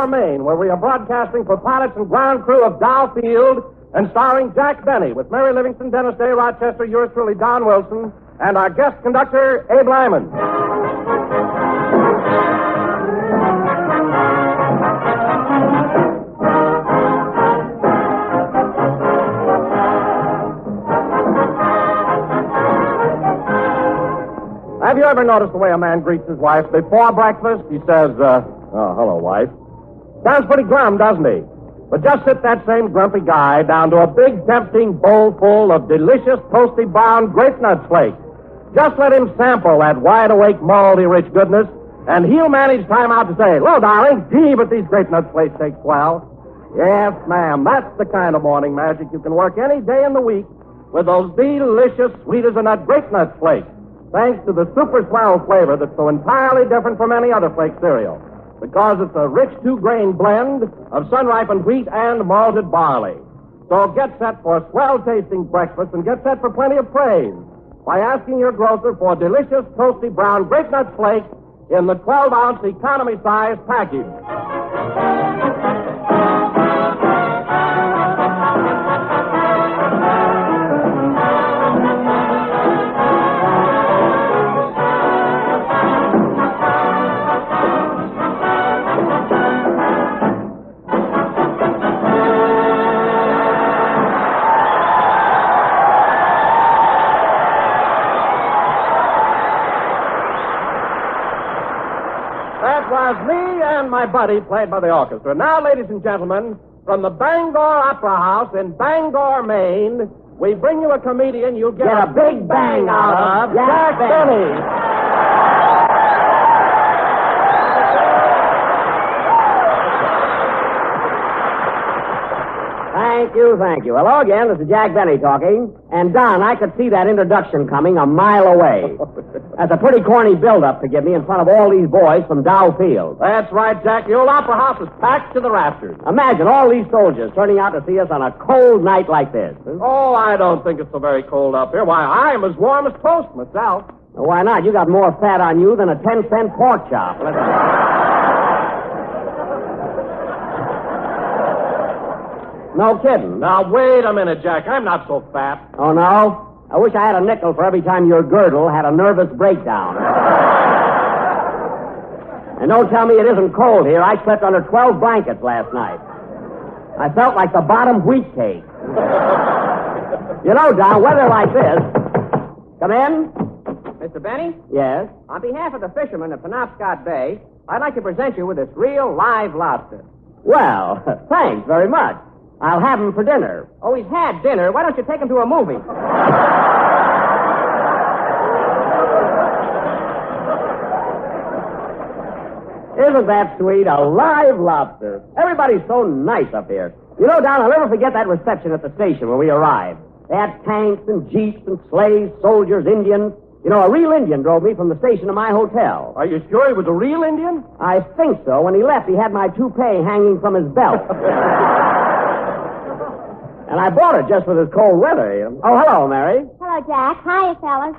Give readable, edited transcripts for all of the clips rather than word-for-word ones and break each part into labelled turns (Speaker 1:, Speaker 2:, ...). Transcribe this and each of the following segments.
Speaker 1: Bangor, Maine, where we are broadcasting for pilots and ground crew of Dow Field and starring Jack Benny with Mary Livingston, Dennis Day, Rochester, yours truly, Don Wilson, and our guest conductor, Abe Lyman. Have you ever noticed the way a man greets his wife before breakfast? He says, hello, wife. Sounds pretty glum, doesn't he? But just sit that same grumpy guy down to a big, tempting bowl full of delicious, toasty brown grape nut flakes. Just let him sample that wide-awake, malty-rich goodness, and he'll manage time out to say, hello, darling, gee, but these grape nut flakes taste swell. Yes, ma'am, that's the kind of morning magic you can work any day in the week with those delicious, sweet as a nut grape nut flakes. Thanks to the super swell flavor that's so entirely different from any other flake cereal. Because it's a rich two-grain blend of sun-ripened wheat and malted barley. So get set for swell-tasting breakfast and get set for plenty of praise by asking your grocer for delicious, toasty brown grape nut flakes in the 12-ounce economy-size package. Me and my buddy played by the orchestra. Now, ladies and gentlemen, from the Bangor Opera House in Bangor, Maine, we bring you a comedian you'll get a big bang out of, Jack Benny.
Speaker 2: Thank you. Hello again, this is Jack Benny talking. And, Don, I could see that introduction coming a mile away. That's a pretty corny build-up to give me in front of all these boys from Dow Field.
Speaker 1: That's right, Jack. The old opera house is packed to the rafters.
Speaker 2: Imagine all these soldiers turning out to see us on a cold night like this.
Speaker 1: Oh, I don't think it's so very cold up here. Why, I'm as warm as toast myself.
Speaker 2: Well, why not? You got more fat on you than a 10-cent pork chop. No kidding.
Speaker 1: Now, wait a minute, Jack. I'm not so fat.
Speaker 2: Oh, no? I wish I had a nickel for every time your girdle had a nervous breakdown. And don't tell me it isn't cold here. I slept under 12 blankets last night. I felt like the bottom wheat cake. You know, Don, weather like this... Come in.
Speaker 3: Mr. Benny?
Speaker 2: Yes?
Speaker 3: On behalf of the fishermen of Penobscot Bay, I'd like to present you with this real live lobster.
Speaker 2: Well, thanks very much. I'll have him for dinner.
Speaker 3: Oh, he's had dinner. Why don't you take him to a movie?
Speaker 2: Isn't that sweet? A live lobster. Everybody's so nice up here. You know, Don, I'll never forget that reception at the station when we arrived. They had tanks and jeeps and sleighs, soldiers, Indians. You know, a real Indian drove me from the station to my hotel.
Speaker 1: Are you sure he was a real Indian?
Speaker 2: I think so. When he left, he had my toupee hanging from his belt. And I bought it just for this cold weather. Oh, hello, Mary.
Speaker 4: Hello, Jack. Hiya, fellas.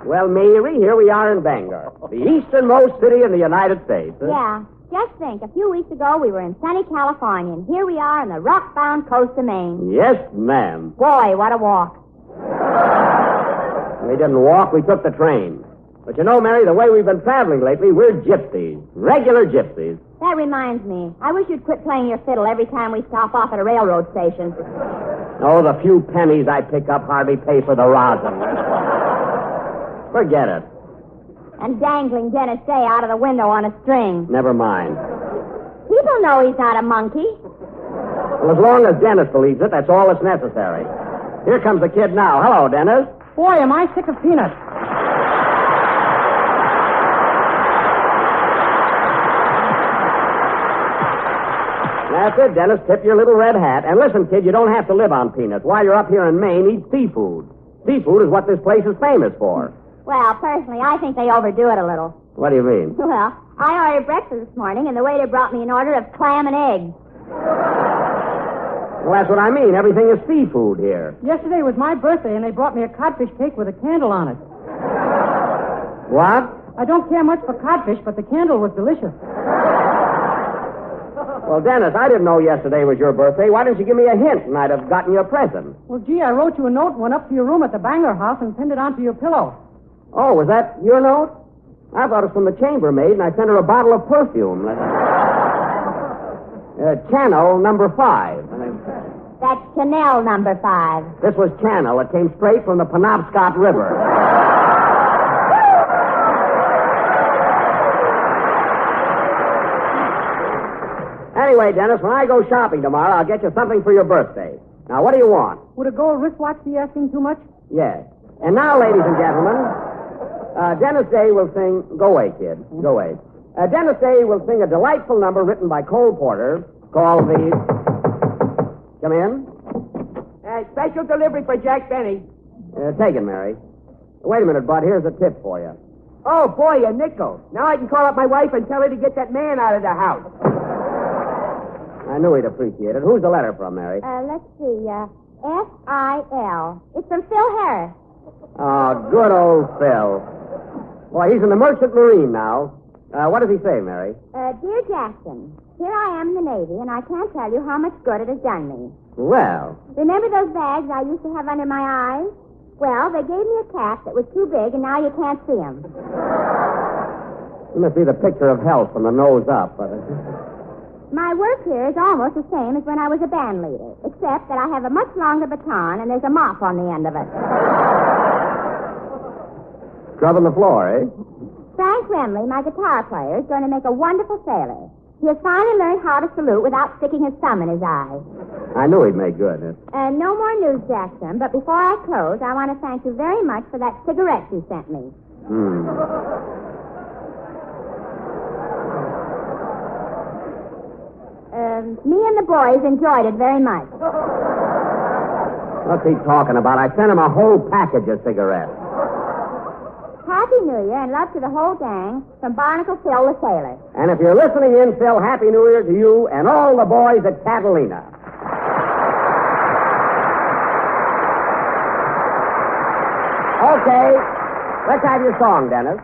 Speaker 2: Well, Mary, here we are in Bangor, the easternmost city in the United States.
Speaker 4: Yeah. Just think, a few weeks ago we were in sunny California, and here we are on the rock-bound coast of Maine.
Speaker 2: Yes, ma'am.
Speaker 4: Boy, what a walk.
Speaker 2: We didn't walk, we took the train. But you know, Mary, the way we've been traveling lately, we're gypsies. Regular gypsies.
Speaker 4: That reminds me. I wish you'd quit playing your fiddle every time we stop off at a railroad station.
Speaker 2: Oh, the few pennies I pick up hardly pay for the rosin. Forget it.
Speaker 4: And dangling Dennis Day out of the window on a string.
Speaker 2: Never mind.
Speaker 4: People know he's not a monkey.
Speaker 2: Well, as long as Dennis believes it, that's all that's necessary. Here comes the kid now. Hello, Dennis.
Speaker 3: Boy, am I sick of peanuts.
Speaker 2: That's it, Dennis. Tip your little red hat. And listen, kid, you don't have to live on peanuts. While you're up here in Maine, eat seafood. Seafood is what this place is famous for.
Speaker 4: Well, personally, I think they overdo it a little.
Speaker 2: What do you mean?
Speaker 4: Well, I ordered breakfast this morning, and the waiter brought me an order of clam and eggs.
Speaker 2: Well, that's what I mean. Everything is seafood here.
Speaker 5: Yesterday was my birthday, and they brought me a codfish cake with a candle on it.
Speaker 2: What?
Speaker 5: I don't care much for codfish, but the candle was delicious.
Speaker 2: Well, Dennis, I didn't know yesterday was your birthday. Why didn't you give me a hint, and I'd have gotten you a present?
Speaker 5: Well, gee, I wrote you a note and went up to your room at the Bangor house and pinned it onto your pillow.
Speaker 2: Oh, was that your note? I thought it was from the chambermaid, and I sent her a bottle of perfume. Channel number 5.
Speaker 4: That's Chanel number 5.
Speaker 2: This was Channel. It came straight from the Penobscot River. Anyway, Dennis, when I go shopping tomorrow, I'll get you something for your birthday. Now, what do you want?
Speaker 5: Would a gold wristwatch be asking too much?
Speaker 2: Yes. And now, ladies and gentlemen, Dennis Day will sing... Go away, kid. Go away. Dennis Day will sing a delightful number written by Cole Porter called the... Come in.
Speaker 3: Special delivery for Jack Benny.
Speaker 2: Take it, Mary. Wait a minute, Bud. Here's a tip for you.
Speaker 3: Oh, boy, a nickel. Now I can call up my wife and tell her to get that man out of the house.
Speaker 2: I knew he'd appreciate it. Who's the letter from, Mary?
Speaker 4: Let's see, F-I-L. It's from Phil Harris.
Speaker 2: Oh, good old Phil. Boy, he's in the Merchant Marine now. What does he say, Mary?
Speaker 4: Dear Jackson, here I am in the Navy, and I can't tell you how much good it has done me.
Speaker 2: Well,
Speaker 4: Remember those bags I used to have under my eyes? Well, they gave me a cap that was too big, and now you can't see them.
Speaker 2: you must be the picture of health from the nose up.
Speaker 4: My work here is almost the same as when I was a band leader, except that I have a much longer baton, and there's a mop on the end of it.
Speaker 2: Scrubbing the floor, eh?
Speaker 4: Frank Remley, my guitar player, is going to make a wonderful sailor. He has finally learned how to salute without sticking his thumb in his eye.
Speaker 2: I knew he'd make good.
Speaker 4: No more news, Jackson, but before I close, I want to thank you very much for that cigarette you sent me. Me and the boys enjoyed it very much.
Speaker 2: What's he talking about? I sent him a whole package of cigarettes.
Speaker 4: Happy New Year and love to the whole gang from Barnacle Phil the Sailor.
Speaker 2: And if you're listening in, Phil, Happy New Year to you and all the boys at Catalina. Okay, let's have your song, Dennis.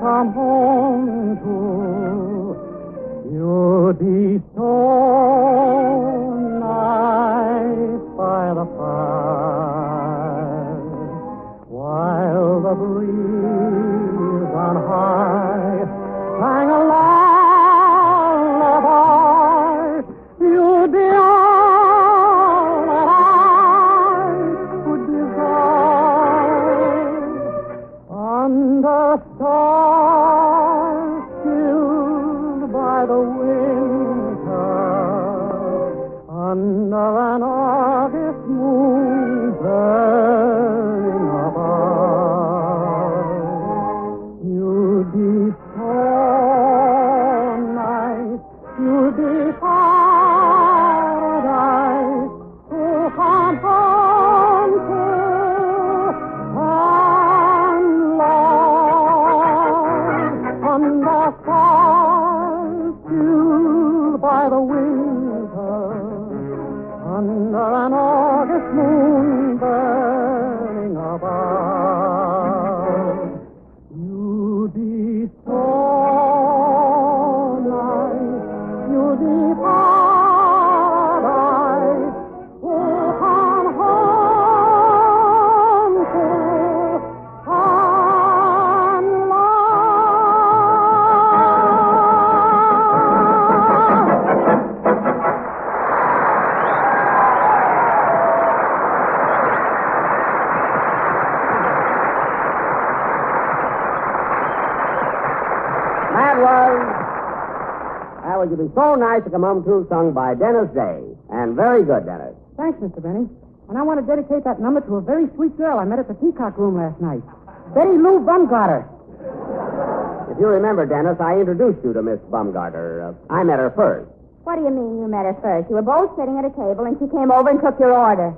Speaker 5: Come home to. You'll be so nice by the fire, while the breeze on high sang a lullaby. You'll be all that I could desire under stars filled by the winter, under an August moon burning above. You'll be so nice, you'll be paradise to come home to and love under stars filled by the winter, under an August moon burning above. You'll be so nice, you'll be paradise to come home to and
Speaker 2: That was You Be So Nice to Come Home To, sung by Dennis Day. And very good, Dennis.
Speaker 5: Thanks, Mr. Benny. And I want to dedicate that number to a very sweet girl I met at the Peacock Room last night. Betty Lou Bumgarter.
Speaker 2: If you remember, Dennis, I introduced you to Miss Bumgarter. I met her first.
Speaker 4: What do you mean you met her first? You were both sitting at a table, and she came over and took your order.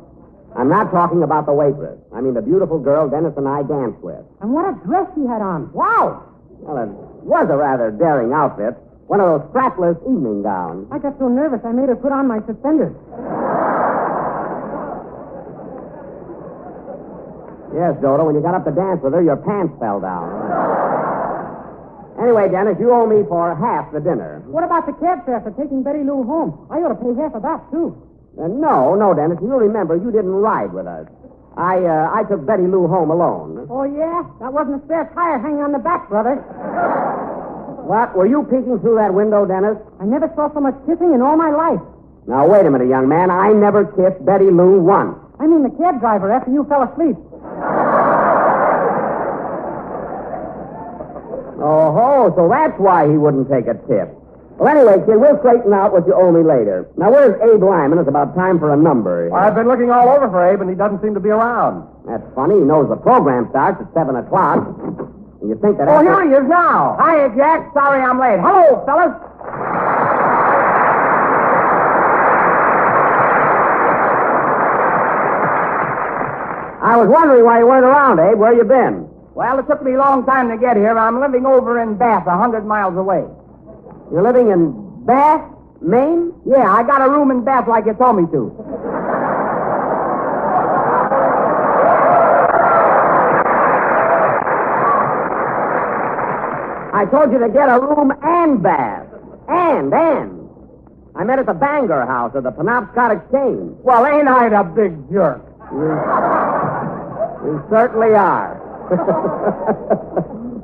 Speaker 2: I'm not talking about the waitress. I mean the beautiful girl Dennis and I danced with.
Speaker 5: And what a dress she had on. Wow!
Speaker 2: Well, it was a rather daring outfit. One of those strapless evening gowns.
Speaker 5: I got so nervous I made her put on my suspenders.
Speaker 2: Yes, Dodo, when you got up to dance with her, your pants fell down. Anyway, Dennis, you owe me for half the dinner.
Speaker 5: What about the cab fare for taking Betty Lou home? I ought to pay half of that, too.
Speaker 2: No, Dennis. You remember, you didn't ride with us. I took Betty Lou home alone.
Speaker 5: Oh, yeah? That wasn't a spare tire hanging on the back, brother.
Speaker 2: What? Were you peeking through that window, Dennis?
Speaker 5: I never saw so much kissing in all my life.
Speaker 2: Now, wait a minute, young man. I never kissed Betty Lou once.
Speaker 5: I mean the cab driver after you fell asleep.
Speaker 2: Oh, so that's why he wouldn't take a tip. Well, anyway, kid, we'll straighten out what you owe me later. Now, where's Abe Lyman? It's about time for a number.
Speaker 1: I've been looking all over for Abe, and he doesn't seem to be around.
Speaker 2: That's funny. He knows the program starts at 7 o'clock. And you think that...
Speaker 3: Oh, here he is now. Hiya, Jack. Sorry I'm late. Hello, fellas.
Speaker 2: I was wondering why you weren't around, Abe. Where you been?
Speaker 3: Well, it took me a long time to get here. I'm living over in Bath, 100 miles away.
Speaker 2: You're living in Bath, Maine?
Speaker 3: Yeah, I got a room in Bath like you told me to.
Speaker 2: I told you to get a room and bath. And. I met at the Bangor House at the Penobscot Exchange.
Speaker 3: Well, ain't I the big jerk?
Speaker 2: You certainly are.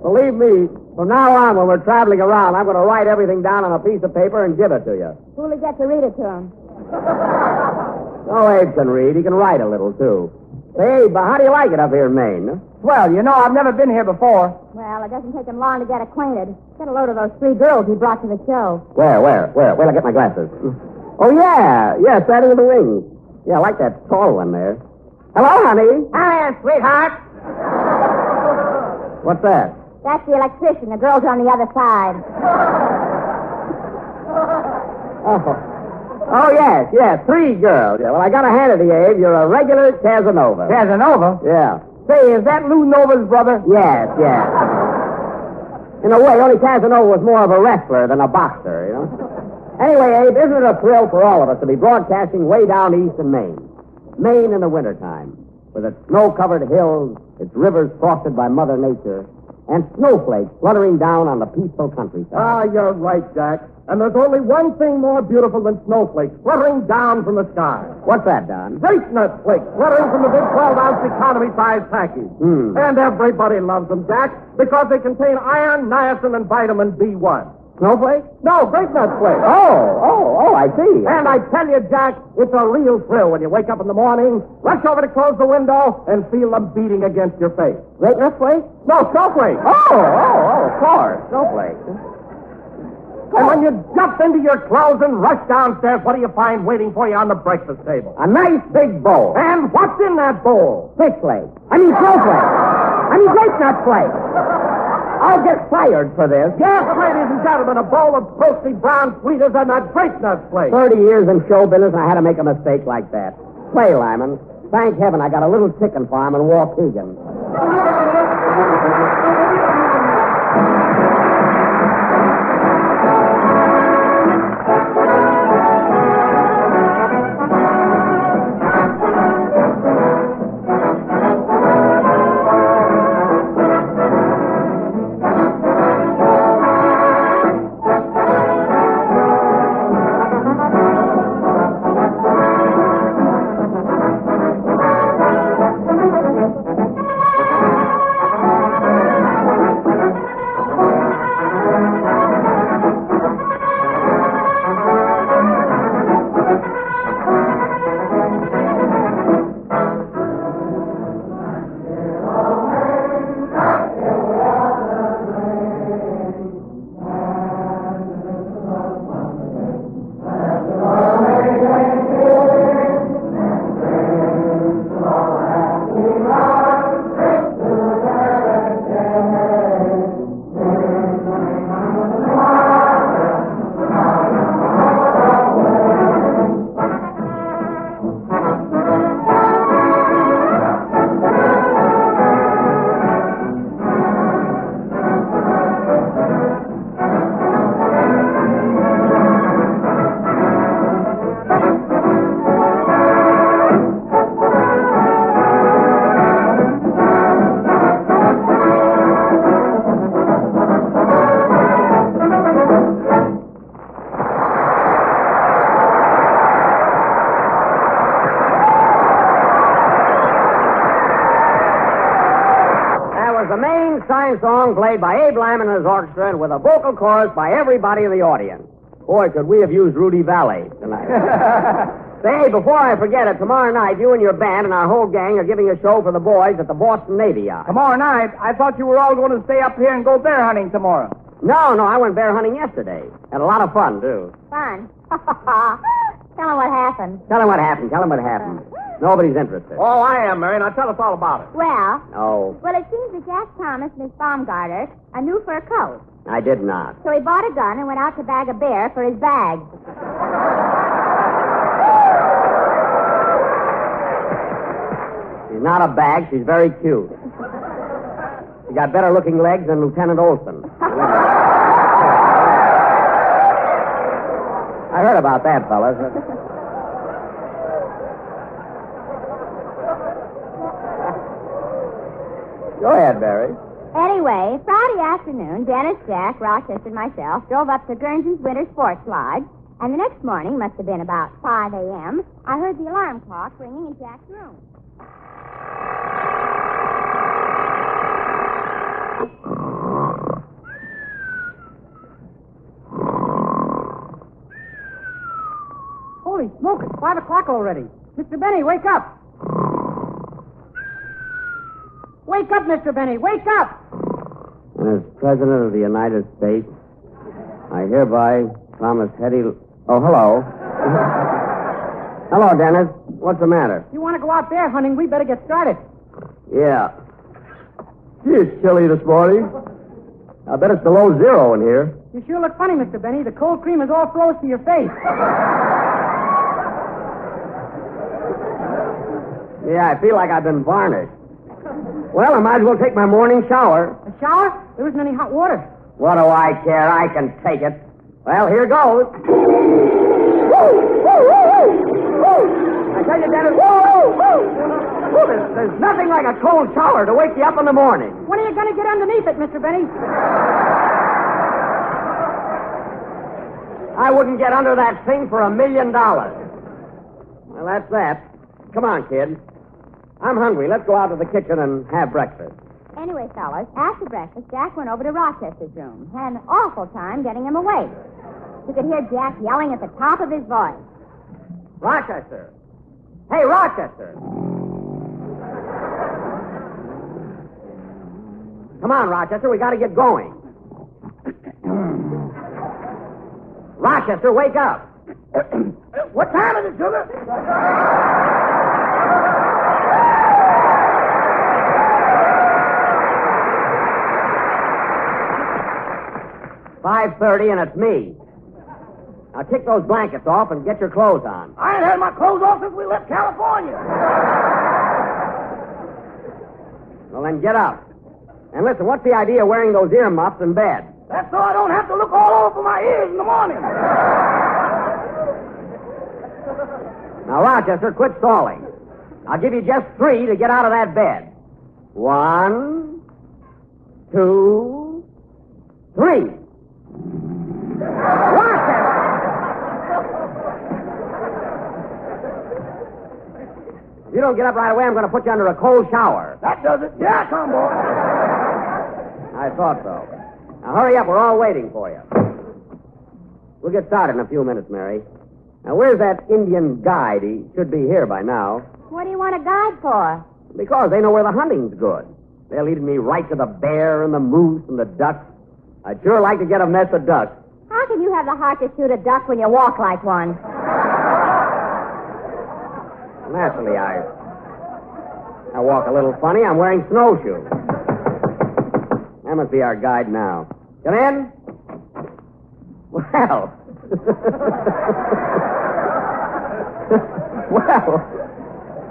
Speaker 2: Believe me, from now on, when we're traveling around, I'm going to write everything down on a piece of paper and give it to you.
Speaker 4: Who'll he get to read it to him?
Speaker 2: Oh, Abe can read. He can write a little, too. Say, Abe, how do you like it up here in Maine? Huh?
Speaker 3: Well, you know, I've never been here before.
Speaker 4: Well, it doesn't take him long to get acquainted. Get a load of those 3 girls he brought to the show.
Speaker 2: Where? Wait till I get my glasses. Oh, yeah, standing in the wings. Yeah, I like that tall one there. Hello, honey.
Speaker 3: Hiya, sweetheart.
Speaker 2: What's that?
Speaker 4: That's the electrician. The girl's on the other side.
Speaker 2: Oh, yes, 3 girls. Yeah, well, I got to hand it to you, Abe. You're a regular Casanova.
Speaker 3: Casanova?
Speaker 2: Yeah.
Speaker 3: Say, is that Lou Nova's brother?
Speaker 2: Yes. In a way, only Casanova was more of a wrestler than a boxer, you know? Anyway, Abe, isn't it a thrill for all of us to be broadcasting way down east in Maine? Maine in the wintertime, with its snow-covered hills, its rivers frosted by Mother Nature, and snowflakes fluttering down on the peaceful countryside.
Speaker 1: Ah, you're right, Jack. And there's only one thing more beautiful than snowflakes fluttering down from the sky.
Speaker 2: What's that, Don?
Speaker 1: Great nut flakes fluttering from the big 12-ounce economy-size package. And everybody loves them, Jack, because they contain iron, niacin, and vitamin B1.
Speaker 2: Snowflakes?
Speaker 1: No, great nut flakes.
Speaker 2: Oh, I see.
Speaker 1: And I tell you, Jack, it's a real thrill when you wake up in the morning, rush over to close the window, and feel them beating against your face.
Speaker 2: Great nut flakes?
Speaker 1: No, snowflakes.
Speaker 2: Oh, of course. Snowflakes.
Speaker 1: And when you jump into your clothes and rush downstairs, what do you find waiting for you on the breakfast table?
Speaker 2: A nice big bowl.
Speaker 1: And what's in that bowl?
Speaker 2: Fish flakes. Snowflakes. Grape nut flakes. I'll get fired for this.
Speaker 1: Yes, ladies and gentlemen, a bowl of toasty brown sweeters and a grape nut flake.
Speaker 2: 30 years in show business, and I had to make a mistake like that. Play, Lyman. Thank heaven I got a little chicken farm in Waukegan. the main sign song played by Abe Lyman and his orchestra and with a vocal chorus by everybody in the audience. Boy, could we have used Rudy Valley tonight. Say, before I forget it, tomorrow night you and your band and our whole gang are giving a show for the boys at the Boston Navy Yard.
Speaker 3: Tomorrow night? I thought you were all going to stay up here and go bear hunting tomorrow.
Speaker 2: No, I went bear hunting yesterday. Had a lot of fun, too.
Speaker 4: Fun. Tell him what happened.
Speaker 2: Tell him what happened. Nobody's interested.
Speaker 1: Oh, I am, Mary. Now tell us all about it.
Speaker 4: Well,
Speaker 2: Oh,
Speaker 4: it seems that Jack Thomas, Miss Baumgarter, a new fur coat.
Speaker 2: I did not.
Speaker 4: So he bought a gun and went out to bag a bear for his bag.
Speaker 2: She's not a bag. She's very cute. She got better looking legs than Lieutenant Olson. I heard about that, fellas. Go ahead, Barry.
Speaker 4: Anyway, Friday afternoon, Dennis, Jack, Rochester, and myself drove up to Guernsey's Winter Sports Lodge, and the next morning, must have been about 5 a.m., I heard the alarm clock ringing in Jack's room.
Speaker 5: Holy smoke, it's 5 o'clock already. Mr. Benny, wake up. Wake up, Mr. Benny, wake up!
Speaker 2: As President of the United States, I hereby promise Hetty... Oh, hello. Hello, Dennis. What's the matter?
Speaker 5: If you want to go out bear hunting, we better get started.
Speaker 2: Yeah. Gee, it's chilly this morning. I bet it's below zero in here.
Speaker 5: You sure look funny, Mr. Benny. The cold cream is all froze to your face.
Speaker 2: Yeah, I feel like I've been varnished. Well, I might as well take my morning shower.
Speaker 5: A shower? There isn't any hot water.
Speaker 2: What do I care? I can take it. Well, here goes. I tell you, Dennis, there's nothing like a cold shower to wake you up in the morning.
Speaker 5: When are you going to get underneath it, Mr. Benny?
Speaker 2: I wouldn't get under that thing for $1 million. Well, that's that. Come on, kid. I'm hungry. Let's go out to the kitchen and have breakfast.
Speaker 4: Anyway, fellas, after breakfast, Jack went over to Rochester's room. Had an awful time getting him awake. You could hear Jack yelling at the top of his voice.
Speaker 2: Rochester! Hey, Rochester! Come on, Rochester. We got to get going. Rochester, wake up. What time is it, sugar? 5:30, and it's me. Now, kick those blankets off and get your clothes on.
Speaker 3: I ain't had my clothes off since we left California.
Speaker 2: Well, then get up. And listen, what's the idea of wearing those ear muffs in bed?
Speaker 3: That's so I don't have to look all over for my ears in the morning.
Speaker 2: Now, Rochester, quit stalling. I'll give you just 3 to get out of that bed. 1, 2, 3. Rochester! If you don't get up right away, I'm going to put you under a cold shower.
Speaker 3: That does it. Yeah, come, boy.
Speaker 2: I thought so. Now, hurry up. We're all waiting for you. We'll get started in a few minutes, Mary. Now, where's that Indian guide? He should be here by now.
Speaker 4: What do you want a guide for?
Speaker 2: Because they know where the hunting's good. They're leading me right to the bear and the moose and the ducks. I'd sure like to get a mess of ducks.
Speaker 4: How can you have the heart to shoot a duck when you walk like one?
Speaker 2: Naturally, I walk a little funny. I'm wearing snowshoes. That must be our guide now. Come in. Well.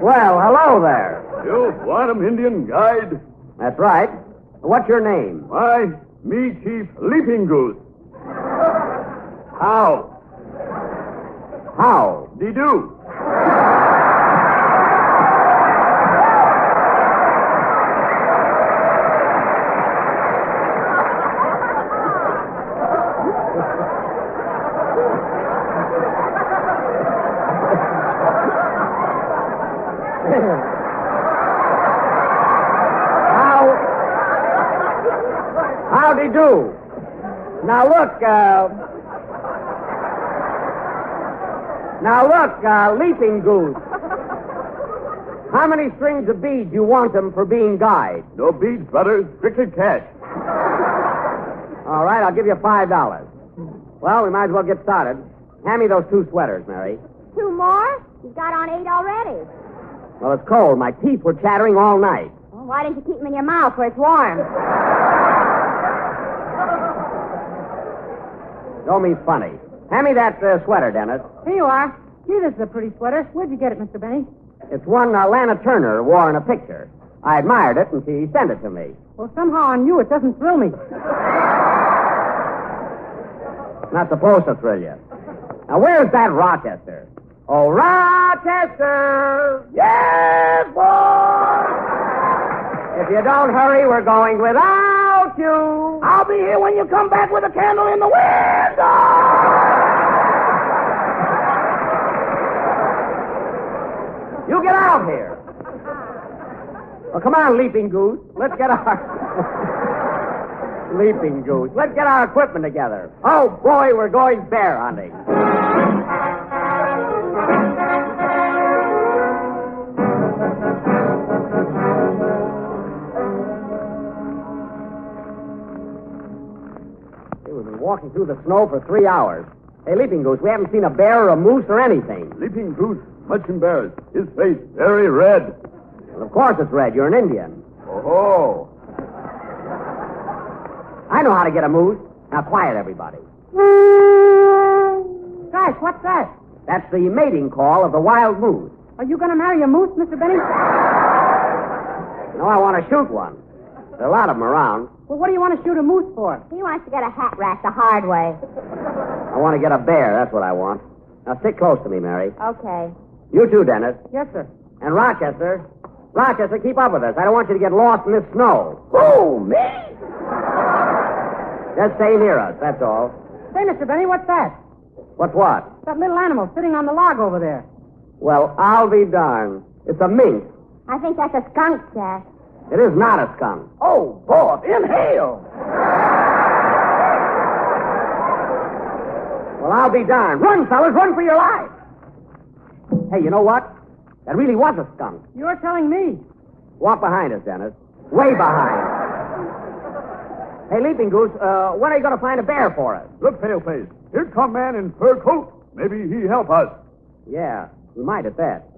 Speaker 2: Well, hello there.
Speaker 6: You want 'em, Indian guide?
Speaker 2: That's right. What's your name?
Speaker 6: Why, me Chief Leaping Goose. How?
Speaker 2: How?
Speaker 6: De do.
Speaker 2: howdy do. Now look, Leaping Goose. How many strings of beads you want them for being guide?
Speaker 6: No beads, brother. Strictly cash.
Speaker 2: All right, I'll give you $5. Well, we might as well get started. Hand me those 2 sweaters, Mary.
Speaker 4: 2 more? You've got on 8 already.
Speaker 2: Well, it's cold. My teeth were chattering all night.
Speaker 4: Well, why didn't you keep them in your mouth where it's warm?
Speaker 2: Don't be funny. Hand me that sweater, Dennis.
Speaker 5: Here you are. Gee, this is a pretty sweater. Where'd you get it, Mr. Benny?
Speaker 2: It's one Lana Turner wore in a picture. I admired it, and she sent it to me.
Speaker 5: Well, somehow on you it doesn't thrill me.
Speaker 2: Not supposed to thrill you. Now, where's that Rochester? Oh, Rochester! Yes, boy! If you don't hurry, we're going without you. I'll be here when you come back with a candle in the window! You get out here. Well, come on, Leaping Goose. Let's get our... Leaping Goose. Let's get our equipment together. Oh, boy, we're going bear hunting. Hey, we've been walking through the snow for 3 hours. Hey, Leaping Goose, we haven't seen a bear or a moose or anything.
Speaker 6: Leaping Goose, much embarrassed. His face very red.
Speaker 2: Well, of course it's red. You're an Indian.
Speaker 6: Oh.
Speaker 2: I know how to get a moose. Now, quiet, everybody.
Speaker 5: Gosh, what's that?
Speaker 2: That's the mating call of the wild moose.
Speaker 5: Are you going to marry a moose, Mr. Benny?
Speaker 2: No, I want to shoot one. There are a lot of them around.
Speaker 5: Well, what do you want to shoot a moose for?
Speaker 4: He wants to get a hat rack the hard way.
Speaker 2: I want to get a bear. That's what I want. Now, stick close to me, Mary.
Speaker 4: Okay.
Speaker 2: You too, Dennis.
Speaker 5: Yes, sir.
Speaker 2: And Rochester. Rochester, keep up with us. I don't want you to get lost in this snow. Who, me? Just stay near us, that's all.
Speaker 5: Say, Mr. Benny, what's that?
Speaker 2: What's what?
Speaker 5: That little animal sitting on the log over there.
Speaker 2: Well, I'll be darned. It's a mink.
Speaker 4: I think that's a skunk, Jack.
Speaker 2: It is not a skunk. Oh, boy, inhale. Well, I'll be darned. Run, fellas, run for your lives. Hey, you know what? That really was a skunk.
Speaker 5: You're telling me.
Speaker 2: Walk behind us, Dennis. Way behind. Hey, Leaping Goose, when are you going to find a bear for us?
Speaker 6: Look, Paleface. Here come man in fur coat. Maybe he help us.
Speaker 2: Yeah, we might at that.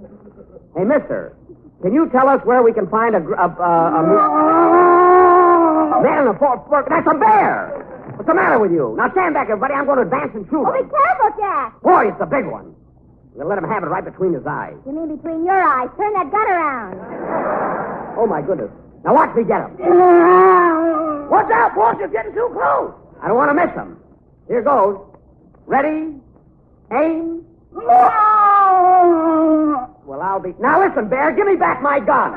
Speaker 2: Hey, mister, can you tell us where we can find a man in a fork? That's a bear! What's the matter with you? Now stand back, everybody. I'm going to advance and shoot
Speaker 4: Oh, be
Speaker 2: him.
Speaker 4: careful, Jack.
Speaker 2: Boy, it's a big one. We'll let him have it right between his eyes.
Speaker 4: You mean between your eyes? Turn that gun around.
Speaker 2: Oh, my goodness. Now watch me get him. Watch out, boss. You're getting too close. I don't want to miss him. Here goes. Ready? Aim. Well, I'll be... Now listen, Bear. Give me back my gun.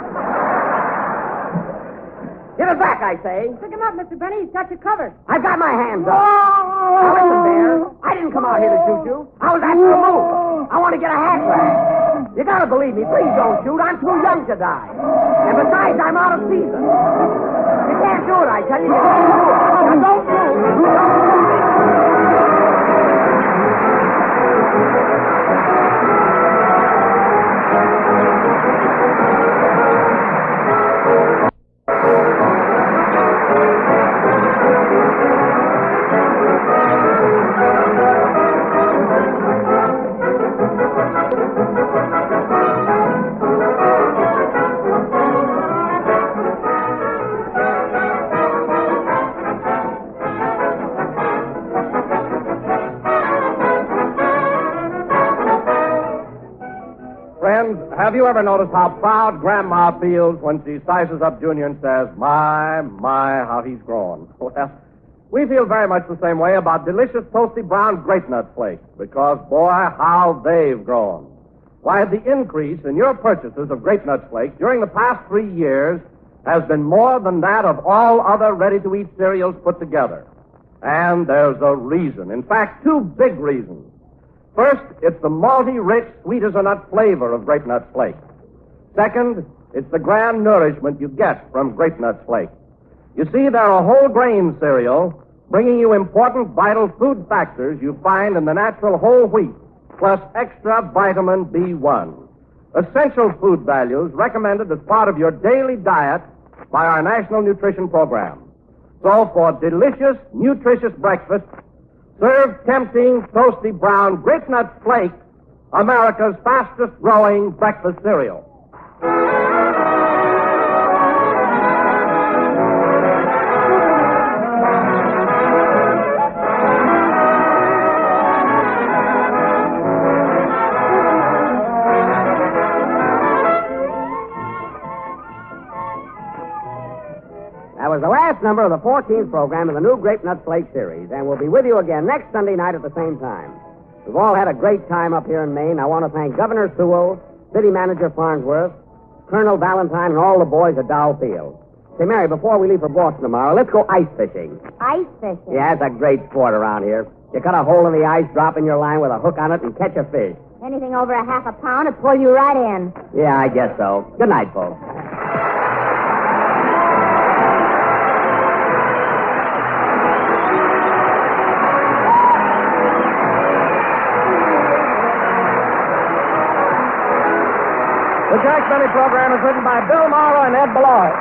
Speaker 2: Give it back, I say.
Speaker 5: Pick him up, Mr. Benny. He's got you covered.
Speaker 2: I've got my hands up. Now listen, Bear. I didn't come out here to shoot you. I was after a move. I want to get a hat rack. You gotta believe me. Please don't shoot. I'm too young to die. And besides, I'm out of season. You can't do it, I tell you. You can't do it. Now don't move.
Speaker 1: Friends, have you ever noticed how proud Grandma feels when she sizes up Junior and says, my, how he's grown? Well, we feel very much the same way about delicious toasty brown grape nut flakes, because, boy, how they've grown. Why, the increase in your purchases of grape nut flakes during the past 3 years has been more than that of all other ready-to-eat cereals put together. And there's a reason. In fact, 2 big reasons. First, it's the malty, rich, sweet-as-a-nut flavor of grape nut flakes. Second, it's the grand nourishment you get from grape nut flakes. You see, they're a whole grain cereal, bringing you important vital food factors you find in the natural whole wheat, plus extra vitamin B1. Essential food values recommended as part of your daily diet by our National Nutrition Program. So for delicious, nutritious breakfast, serve tempting, toasty brown Grape Nut Flakes, America's fastest growing breakfast cereal.
Speaker 2: That was the last number of the 14th program of the new Grape Nut Flake series, and we'll be with you again next Sunday night at the same time. We've all had a great time up here in Maine. I want to thank Governor Sewell, City Manager Farnsworth, Colonel Valentine, and all the boys at Dow Field. Say, Mary, before we leave for Boston tomorrow, let's go ice fishing.
Speaker 4: Ice fishing?
Speaker 2: Yeah, it's a great sport around here. You cut a hole in the ice, drop in your line with a hook on it, and catch a fish.
Speaker 4: Anything over a half a pound will pull you right in.
Speaker 2: Yeah, I guess so. Good night, folks.
Speaker 1: The Jack Benny program is written by Bill Mara and Ed Beloit.